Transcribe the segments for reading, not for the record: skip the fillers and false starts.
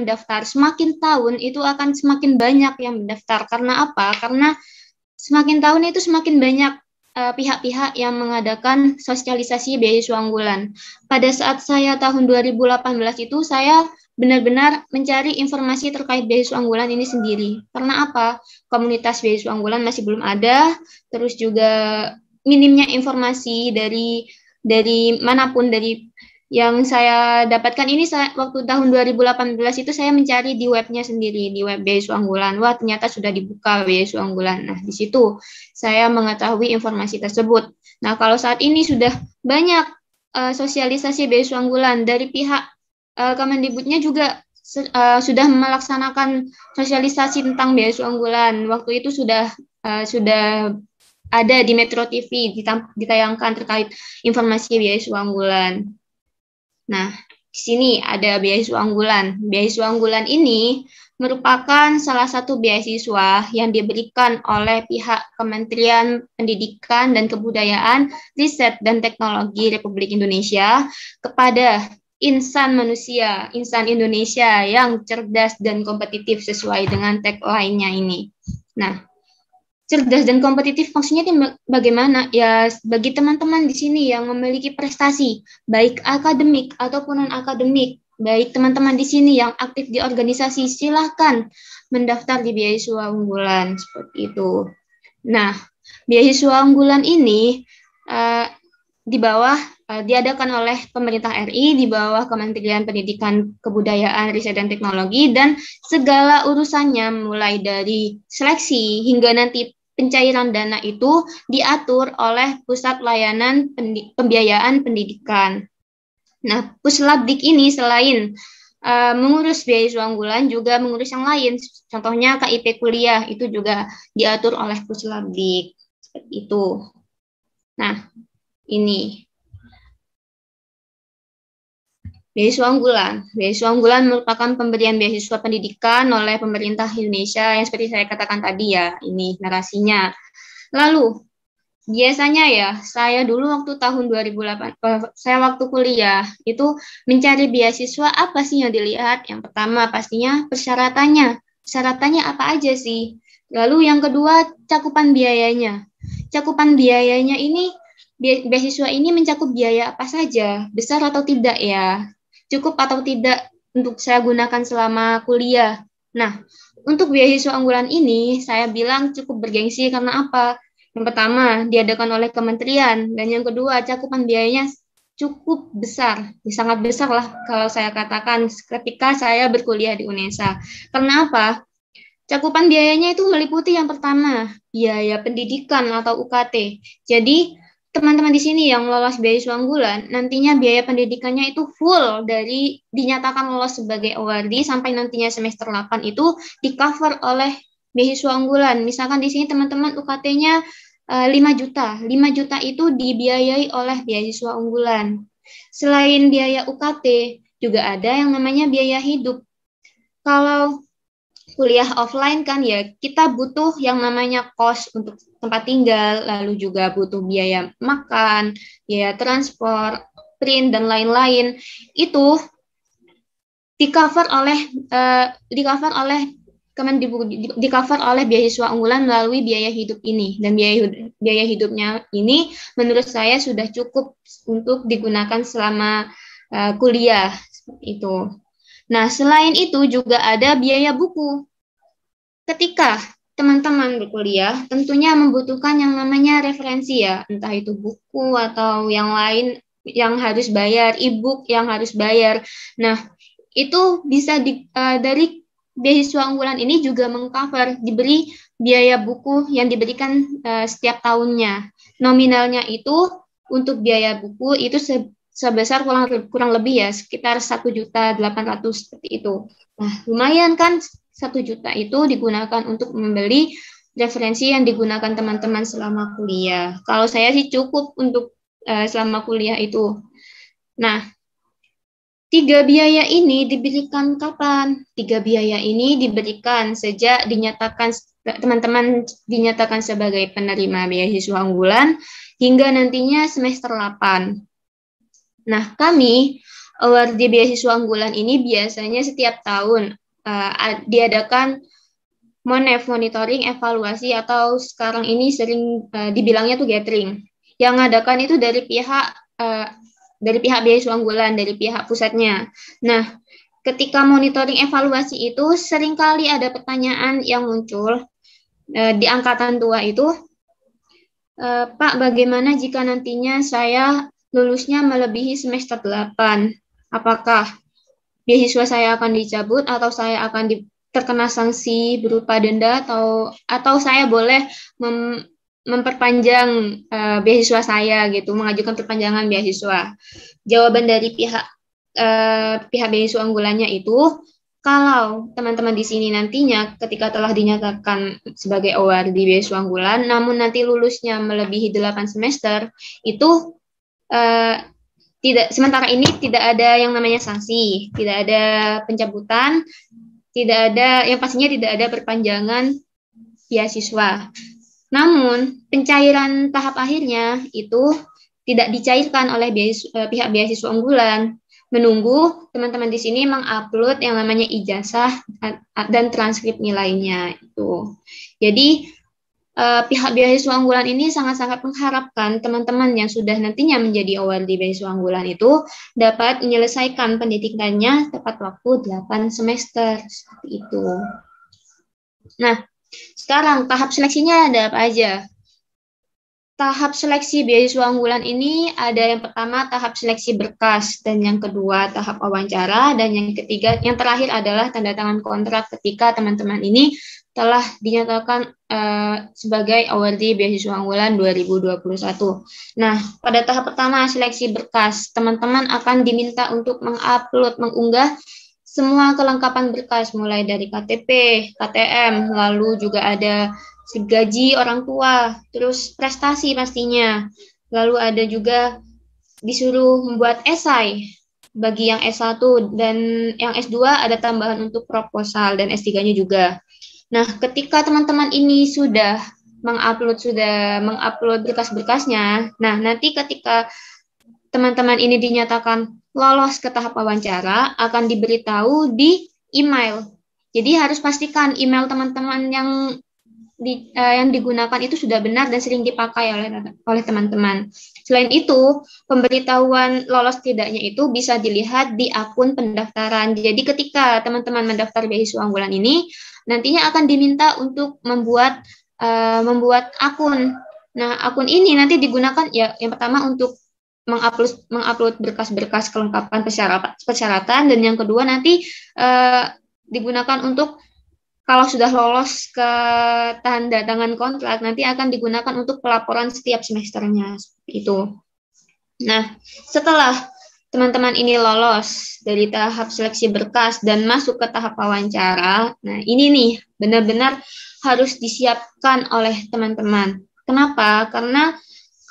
mendaftar. Semakin tahun itu akan semakin banyak yang mendaftar. Karena apa? Karena semakin tahun itu semakin banyak pihak-pihak yang mengadakan sosialisasi beasiswa unggulan. Pada saat saya tahun 2018 itu saya benar-benar mencari informasi terkait beasiswa unggulan ini sendiri. Karena apa? Komunitas beasiswa unggulan masih belum ada, terus juga minimnya informasi dari manapun, dari yang saya dapatkan ini waktu tahun 2018 itu saya mencari di webnya sendiri, di web beasiswa unggulan. Wah, ternyata sudah dibuka beasiswa unggulan. Nah, di situ saya mengetahui informasi tersebut. Nah, kalau saat ini sudah banyak sosialisasi beasiswa unggulan dari pihak Kemendikbudnya juga sudah melaksanakan sosialisasi tentang beasiswa unggulan. Waktu itu sudah ada di Metro TV ditayangkan terkait informasi beasiswa unggulan. Nah, di sini ada beasiswa unggulan. Beasiswa unggulan ini merupakan salah satu beasiswa yang diberikan oleh pihak Kementerian Pendidikan dan Kebudayaan, Riset dan Teknologi Republik Indonesia kepada insan manusia, insan Indonesia yang cerdas dan kompetitif sesuai dengan tagline-nya ini. Nah, cerdas dan kompetitif maksudnya bagaimana? Ya, bagi teman-teman di sini yang memiliki prestasi, baik akademik ataupun non-akademik, baik teman-teman di sini yang aktif di organisasi, silahkan mendaftar di beasiswa unggulan, seperti itu. Nah, beasiswa unggulan ini di bawah diadakan oleh pemerintah RI, di bawah Kementerian Pendidikan, Kebudayaan, Riset dan Teknologi, dan segala urusannya mulai dari seleksi hingga nanti pencairan dana itu diatur oleh Pusat Layanan Pembiayaan Pendidikan. Nah, Puslabdik ini selain mengurus beasiswa unggulan juga mengurus yang lain. Contohnya KIP kuliah itu juga diatur oleh Puslabdik. Seperti itu. Nah, ini beasiswa unggulan. Beasiswa unggulan merupakan pemberian beasiswa pendidikan oleh pemerintah Indonesia yang seperti saya katakan tadi ya, ini narasinya. Lalu, biasanya ya, saya dulu waktu tahun 2008, saya waktu kuliah, itu mencari beasiswa apa sih yang dilihat? Yang pertama pastinya persyaratannya. Persyaratannya apa aja sih? Lalu yang kedua, cakupan biayanya. Cakupan biayanya ini, beasiswa ini mencakup biaya apa saja? Besar atau tidak ya? Cukup atau tidak untuk saya gunakan selama kuliah. Nah, untuk beasiswa unggulan ini saya bilang cukup bergengsi karena apa? Yang pertama, diadakan oleh kementerian, dan yang kedua, cakupan biayanya cukup besar, sangat besar lah kalau saya katakan ketika saya berkuliah di UNESA. Karena apa? Cakupan biayanya itu meliputi yang pertama, biaya pendidikan atau UKT. Jadi, teman-teman di sini yang lolos beasiswa unggulan, nantinya biaya pendidikannya itu full dari dinyatakan lolos sebagai awardee sampai nantinya semester 8 itu di-cover oleh beasiswa unggulan. Misalkan di sini teman-teman UKT-nya 5 juta. 5 juta itu dibiayai oleh beasiswa unggulan. Selain biaya UKT, juga ada yang namanya biaya hidup. Kalau kuliah offline kan ya kita butuh yang namanya kos untuk tempat tinggal, lalu juga butuh biaya makan, biaya transport, print dan lain-lain. Itu di-cover oleh di-cover oleh beasiswa unggulan melalui biaya hidup ini, dan biaya hidupnya ini menurut saya sudah cukup untuk digunakan selama kuliah seperti itu. Nah, selain itu juga ada biaya buku. Ketika teman-teman berkuliah, tentunya membutuhkan yang namanya referensi ya, entah itu buku atau yang lain yang harus bayar, e-book yang harus bayar. Nah, itu bisa dari beasiswa unggulan ini juga mengcover, diberi biaya buku yang diberikan setiap tahunnya. Nominalnya itu untuk biaya buku itu sebesar kurang lebih ya sekitar 1.800.000 seperti itu. Nah, lumayan kan 1 juta itu digunakan untuk membeli referensi yang digunakan teman-teman selama kuliah. Kalau saya sih cukup untuk selama kuliah itu. Nah, 3 biaya ini diberikan kapan? 3 biaya ini diberikan sejak teman-teman dinyatakan sebagai penerima beasiswa unggulan hingga nantinya semester 8. Nah, kami awardee beasiswa unggulan ini biasanya setiap tahun diadakan MONEV, monitoring, evaluasi, atau sekarang ini sering dibilangnya tuh gathering. Yang ngadakan itu dari pihak beasiswa unggulan, dari pihak pusatnya. Nah, ketika monitoring evaluasi itu seringkali ada pertanyaan yang muncul di angkatan tua itu, Pak, bagaimana jika nantinya saya lulusnya melebihi semester 8? Apakah beasiswa saya akan dicabut atau saya akan terkena sanksi berupa denda atau saya boleh memperpanjang beasiswa saya gitu, mengajukan perpanjangan beasiswa. Jawaban dari pihak beasiswa unggulannya itu, kalau teman-teman di sini nantinya ketika telah dinyatakan sebagai award di beasiswa unggulan, namun nanti lulusnya melebihi 8 semester, itu sementara ini tidak ada yang namanya sanksi, tidak ada pencabutan, tidak ada, yang pastinya tidak ada perpanjangan beasiswa. Namun, pencairan tahap akhirnya itu tidak dicairkan oleh pihak beasiswa unggulan, menunggu teman-teman di sini mengupload yang namanya ijazah dan transkrip nilainya itu. Jadi, pihak beasiswa unggulan ini sangat-sangat mengharapkan teman-teman yang sudah nantinya menjadi award di beasiswa unggulan itu dapat menyelesaikan pendidikannya tepat waktu 8 semester seperti itu. Nah, sekarang tahap seleksinya ada apa aja? Tahap seleksi beasiswa unggulan ini ada yang pertama tahap seleksi berkas, dan yang kedua tahap wawancara, dan yang ketiga, yang terakhir adalah tanda tangan kontrak ketika teman-teman ini telah dinyatakan sebagai awardee beasiswa unggulan 2021. Nah, pada tahap pertama seleksi berkas, teman-teman akan diminta untuk mengunggah semua kelengkapan berkas, mulai dari KTP, KTM, lalu juga ada gaji orang tua, terus prestasi pastinya. Lalu ada juga disuruh membuat esai bagi yang S1, dan yang S2 ada tambahan untuk proposal, dan S3-nya juga. Nah, ketika teman-teman ini sudah mengupload berkas-berkasnya, nah nanti ketika teman-teman ini dinyatakan lolos ke tahap wawancara, akan diberitahu di email. Jadi harus pastikan email teman-teman yang digunakan itu sudah benar dan sering dipakai oleh teman-teman. Selain itu, pemberitahuan lolos tidaknya itu bisa dilihat di akun pendaftaran. Jadi ketika teman-teman mendaftar beasiswa unggulan ini, nantinya akan diminta untuk membuat akun. Nah, akun ini nanti digunakan ya yang pertama untuk mengupload berkas-berkas kelengkapan persyaratan, dan yang kedua nanti digunakan untuk kalau sudah lolos ke tanda tangan kontrak, nanti akan digunakan untuk pelaporan setiap semesternya seperti itu. Nah, setelah teman-teman ini lolos dari tahap seleksi berkas dan masuk ke tahap wawancara, nah ini nih benar-benar harus disiapkan oleh teman-teman. Kenapa? Karena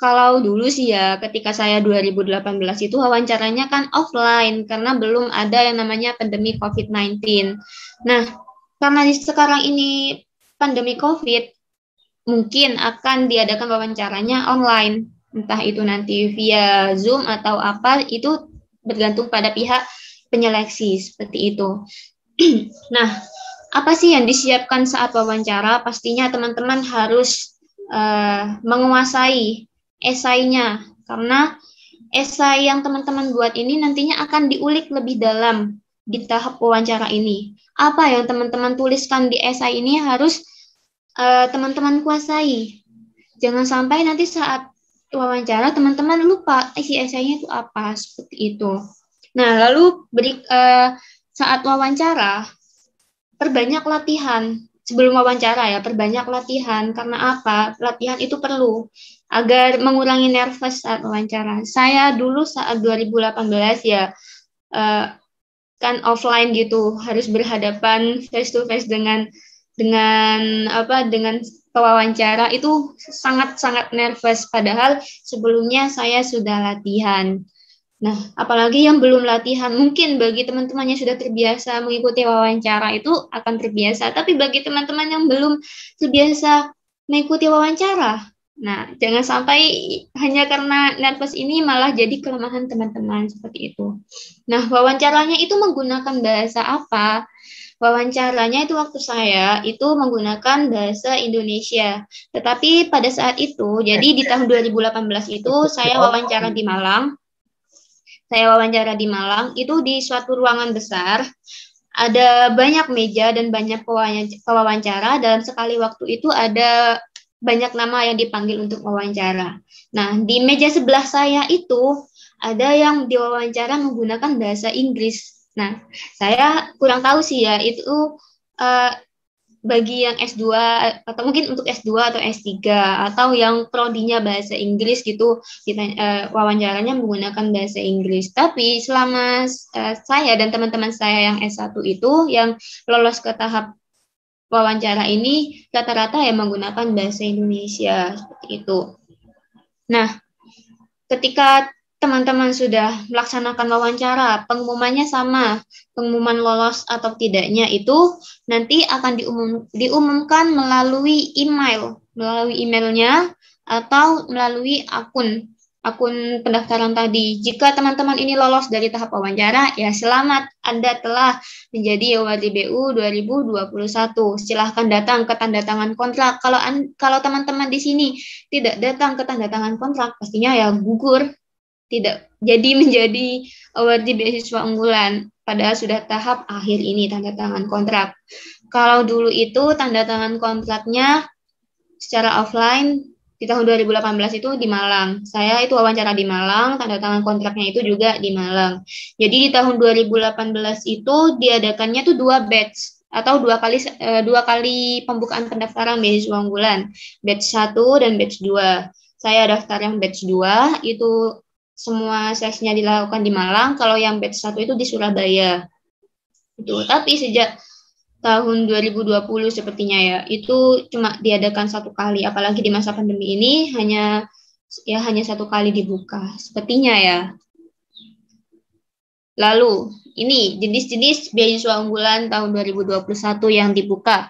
kalau dulu sih ya, ketika saya 2018 itu wawancaranya kan offline, karena belum ada yang namanya pandemi COVID-19. Nah, karena sekarang ini pandemi COVID, mungkin akan diadakan wawancaranya online. Entah itu nanti via Zoom atau apa, itu bergantung pada pihak penyeleksi, seperti itu. Nah, apa sih yang disiapkan saat wawancara? Pastinya teman-teman harus menguasai esainya, karena esai yang teman-teman buat ini nantinya akan diulik lebih dalam di tahap wawancara ini. Apa yang teman-teman tuliskan di esai ini harus teman-teman kuasai. Jangan sampai nanti saat wawancara teman-teman lupa isi esainya itu apa, seperti itu. Nah, lalu saat wawancara perbanyak latihan. Sebelum wawancara ya, perbanyak latihan. Karena apa? Latihan itu perlu agar mengurangi nervous saat wawancara. Saya dulu saat 2018 ya kan offline gitu, harus berhadapan face to face dengan pewawancara, itu sangat-sangat nervous, padahal sebelumnya saya sudah latihan. Nah, apalagi yang belum latihan, mungkin bagi teman-teman yang sudah terbiasa mengikuti wawancara itu akan terbiasa, tapi bagi teman-teman yang belum terbiasa mengikuti wawancara, Nah, jangan sampai hanya karena nervous ini malah jadi kelemahan teman-teman seperti itu. Nah, wawancaranya itu menggunakan bahasa apa? Wawancaranya itu waktu saya itu menggunakan bahasa Indonesia. Tetapi pada saat itu, jadi di tahun 2018 itu saya wawancara di Malang. Saya wawancara di Malang itu di suatu ruangan besar. Ada banyak meja dan banyak pewawancara. Dalam sekali waktu itu ada banyak nama yang dipanggil untuk wawancara. Nah, di meja sebelah saya itu ada yang diwawancara menggunakan bahasa Inggris. Nah, saya kurang tahu sih ya, itu uh, bagi yang S2 atau mungkin untuk S2 atau S3 atau yang prodinya bahasa Inggris gitu wawancaranya menggunakan bahasa Inggris. Tapi selama saya dan teman-teman saya yang S1 itu yang lolos ke tahap wawancara ini rata-rata yang menggunakan bahasa Indonesia seperti itu. Nah, ketika teman-teman sudah melaksanakan wawancara, pengumumannya sama, pengumuman lolos atau tidaknya itu nanti akan diumumkan melalui email, melalui emailnya atau melalui akun pendaftaran tadi. Jika teman-teman ini lolos dari tahap wawancara, ya selamat, Anda telah menjadi awardee BU 2021. Silahkan datang ke tanda tangan kontrak. Kalau teman-teman di sini tidak datang ke tanda tangan kontrak, pastinya ya gugur, tidak jadi menjadi awardee beasiswa unggulan. Padahal sudah tahap akhir ini tanda tangan kontrak. Kalau dulu itu tanda tangan kontraknya secara offline di tahun 2018 itu di Malang. Saya itu wawancara di Malang, tanda tangan kontraknya itu juga di Malang. Jadi di tahun 2018 itu diadakannya tuh 2 batch atau dua kali pembukaan pendaftaran beasiswa unggulan, batch 1 dan batch 2. Saya daftar yang batch 2 itu semua sesinya dilakukan di Malang, kalau yang batch 1 itu di Surabaya. Itu. Tapi sejak tahun 2020 sepertinya ya, itu cuma diadakan 1 kali, apalagi di masa pandemi ini hanya 1 kali dibuka, sepertinya ya. Lalu, ini jenis-jenis beasiswa unggulan tahun 2021 yang dibuka.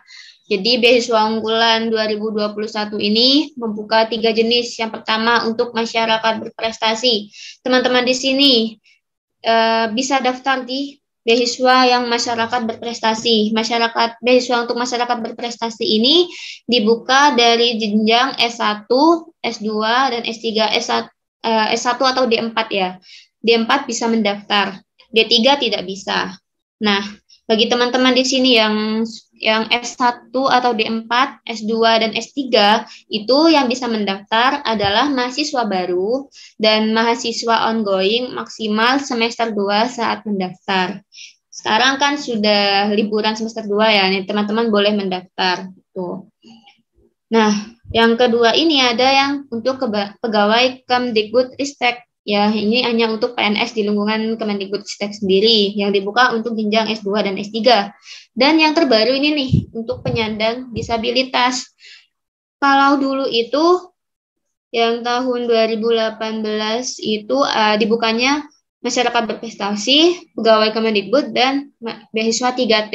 Jadi beasiswa unggulan 2021 ini membuka 3 jenis. Yang pertama untuk masyarakat berprestasi. Teman-teman di sini bisa daftar di beasiswa yang masyarakat berprestasi. Beasiswa untuk masyarakat berprestasi ini dibuka dari jenjang S1, S2, dan S3. S1 atau D4 ya. D4 bisa mendaftar. D3 tidak bisa. Nah, bagi teman-teman di sini yang S1 atau D4, S2, dan S3 itu yang bisa mendaftar adalah mahasiswa baru dan mahasiswa ongoing maksimal semester 2 saat mendaftar. Sekarang kan sudah liburan semester 2 ya, nih teman-teman boleh mendaftar. Tuh. Nah, yang kedua ini ada yang untuk pegawai Kemdikbudristek. Ya, ini hanya untuk PNS di lingkungan Kemendikbudristek sendiri yang dibuka untuk jenjang S2 dan S3. Dan yang terbaru ini nih, untuk penyandang disabilitas. Kalau dulu itu yang tahun 2018 itu dibukanya masyarakat berprestasi, pegawai Kemendikbud, dan beasiswa 3T.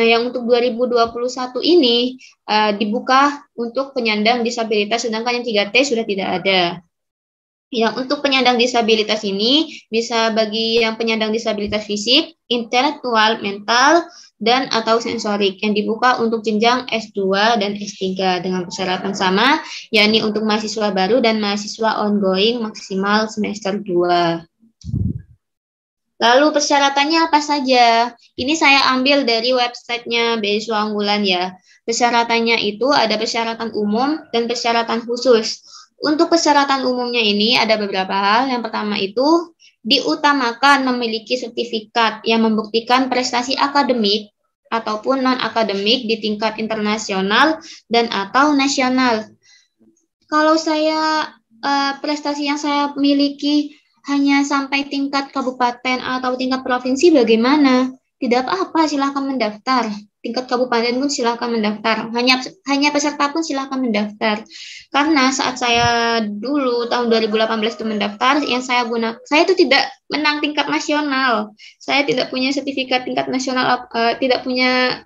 Nah, yang untuk 2021 ini dibuka untuk penyandang disabilitas, sedangkan yang 3T sudah tidak ada. Yang untuk penyandang disabilitas ini bisa bagi yang penyandang disabilitas fisik, intelektual, mental, dan atau sensorik yang dibuka untuk jenjang S2 dan S3 dengan persyaratan sama, yakni untuk mahasiswa baru dan mahasiswa ongoing maksimal semester 2. Lalu persyaratannya apa saja? Ini saya ambil dari websitenya beasiswa unggulan ya. Persyaratannya itu ada persyaratan umum dan persyaratan khusus. Untuk persyaratan umumnya ini ada beberapa hal. Yang pertama itu diutamakan memiliki sertifikat yang membuktikan prestasi akademik ataupun non-akademik di tingkat internasional dan atau nasional. Kalau saya prestasi yang saya miliki hanya sampai tingkat kabupaten atau tingkat provinsi bagaimana? Tidak apa-apa, silakan mendaftar. Tingkat kabupaten pun silakan mendaftar. Hanya peserta pun silakan mendaftar. Karena saat saya dulu tahun 2018 itu mendaftar, yang saya itu tidak menang tingkat nasional. Saya tidak punya sertifikat tingkat nasional, tidak punya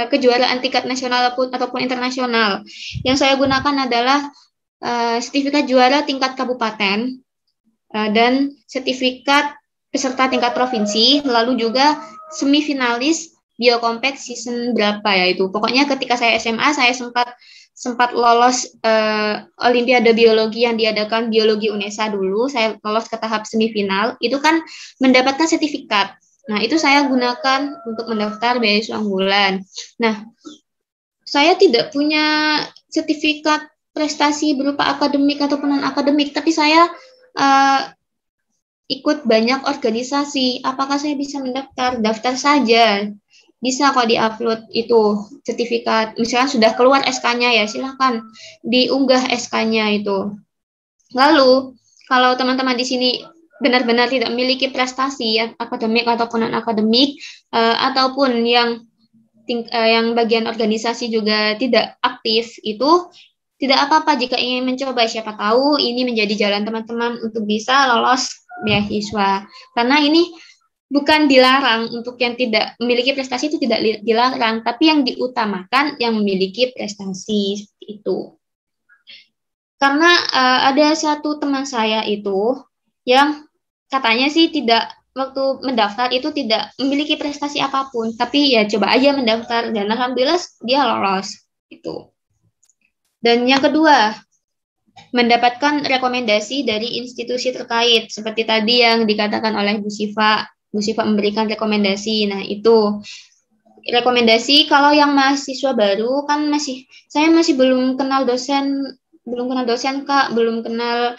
kejuaraan tingkat nasional ataupun internasional. Yang saya gunakan adalah sertifikat juara tingkat kabupaten, dan sertifikat peserta tingkat provinsi, lalu juga semifinalis Biokompak season berapa ya itu. Pokoknya ketika saya SMA, saya sempat lolos Olimpiade Biologi yang diadakan Biologi UNESA dulu. Saya lolos ke tahap semifinal. Itu kan mendapatkan sertifikat. Nah, itu saya gunakan untuk mendaftar beasiswa unggulan. Nah, saya tidak punya sertifikat prestasi berupa akademik ataupun non-akademik, tapi saya ikut banyak organisasi. Apakah saya bisa mendaftar? Daftar saja. Bisa kok diupload itu sertifikat. Misalnya sudah keluar SK-nya ya, silakan diunggah SK-nya itu. Lalu, kalau teman-teman di sini benar-benar tidak memiliki prestasi ya, akademik ataupun non-akademik, ataupun yang bagian organisasi juga tidak aktif, itu tidak apa-apa jika ingin mencoba. Siapa tahu ini menjadi jalan teman-teman untuk bisa lolos beasiswa. Karena ini bukan dilarang, untuk yang tidak memiliki prestasi itu tidak dilarang, tapi yang diutamakan yang memiliki prestasi itu. Karena ada satu teman saya itu yang katanya sih tidak, waktu mendaftar itu tidak memiliki prestasi apapun, tapi ya coba aja mendaftar dan alhamdulillah dia lolos itu. Dan yang kedua, mendapatkan rekomendasi dari institusi terkait seperti tadi yang dikatakan oleh Bu Siva. Bu Siva memberikan rekomendasi. Nah, itu rekomendasi kalau yang mahasiswa baru kan saya masih belum kenal dosen Kak, belum kenal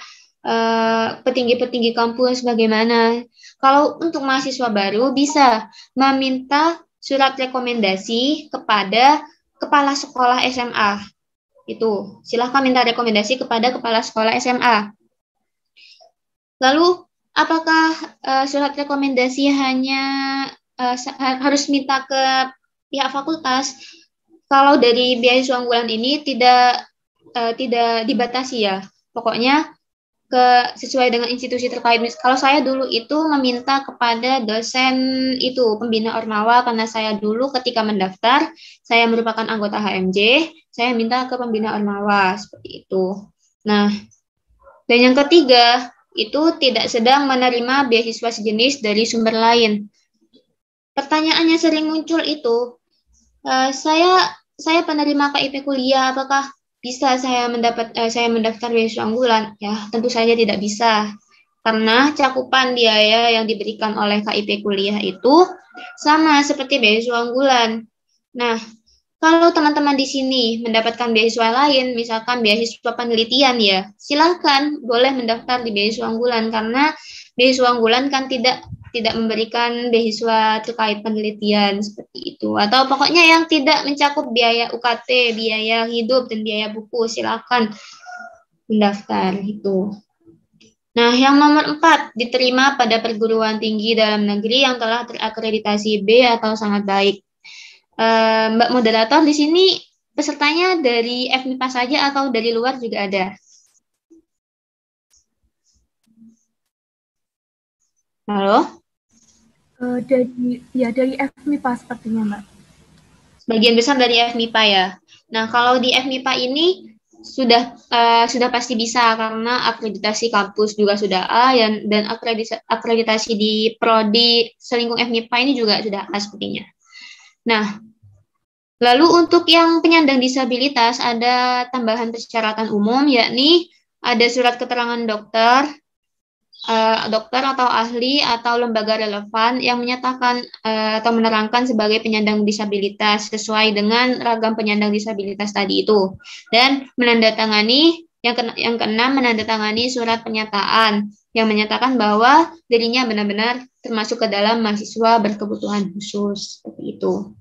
petinggi-petinggi kampus bagaimana. Kalau untuk mahasiswa baru bisa meminta surat rekomendasi kepada kepala sekolah SMA. Itu, silahkan minta rekomendasi kepada kepala sekolah SMA. Lalu, apakah surat rekomendasi hanya harus minta ke pihak fakultas? Kalau dari beasiswa unggulan ini tidak dibatasi ya. Pokoknya sesuai dengan institusi terkait. Kalau saya dulu itu meminta kepada dosen itu, pembina Ormawa, karena saya dulu ketika mendaftar, saya merupakan anggota HMJ, saya minta ke pembina Ormawa, seperti itu. Nah, dan yang ketiga, itu tidak sedang menerima beasiswa sejenis dari sumber lain. Pertanyaannya sering muncul itu, saya penerima KIP kuliah, apakah bisa saya mendaftar beasiswa unggulan? Ya, tentu saja tidak bisa. Karena cakupan biaya yang diberikan oleh KIP kuliah itu sama seperti beasiswa unggulan. Nah, kalau teman-teman di sini mendapatkan beasiswa lain, misalkan beasiswa penelitian ya, silakan boleh mendaftar di beasiswa unggulan, karena beasiswa unggulan kan tidak memberikan beasiswa terkait penelitian seperti itu, atau pokoknya yang tidak mencakup biaya UKT, biaya hidup, dan biaya buku, silakan mendaftar itu. Nah, yang nomor 4, diterima pada perguruan tinggi dalam negeri yang telah terakreditasi B atau sangat baik. Mbak moderator, di sini pesertanya dari FMIPA saja atau dari luar juga ada? Halo? Dari FMIPA sepertinya, Mbak. Sebagian besar dari FMIPA ya. Nah, kalau di FMIPA ini sudah pasti bisa, karena akreditasi kampus juga sudah A, dan akreditasi di prodi selingkuh FMIPA ini juga sudah A sepertinya. Nah, lalu untuk yang penyandang disabilitas ada tambahan persyaratan umum, yakni ada surat keterangan dokter atau ahli atau lembaga relevan yang menyatakan atau menerangkan sebagai penyandang disabilitas sesuai dengan ragam penyandang disabilitas tadi itu, dan menandatangani yang keenam, menandatangani surat pernyataan yang menyatakan bahwa dirinya benar-benar termasuk ke dalam mahasiswa berkebutuhan khusus, seperti itu.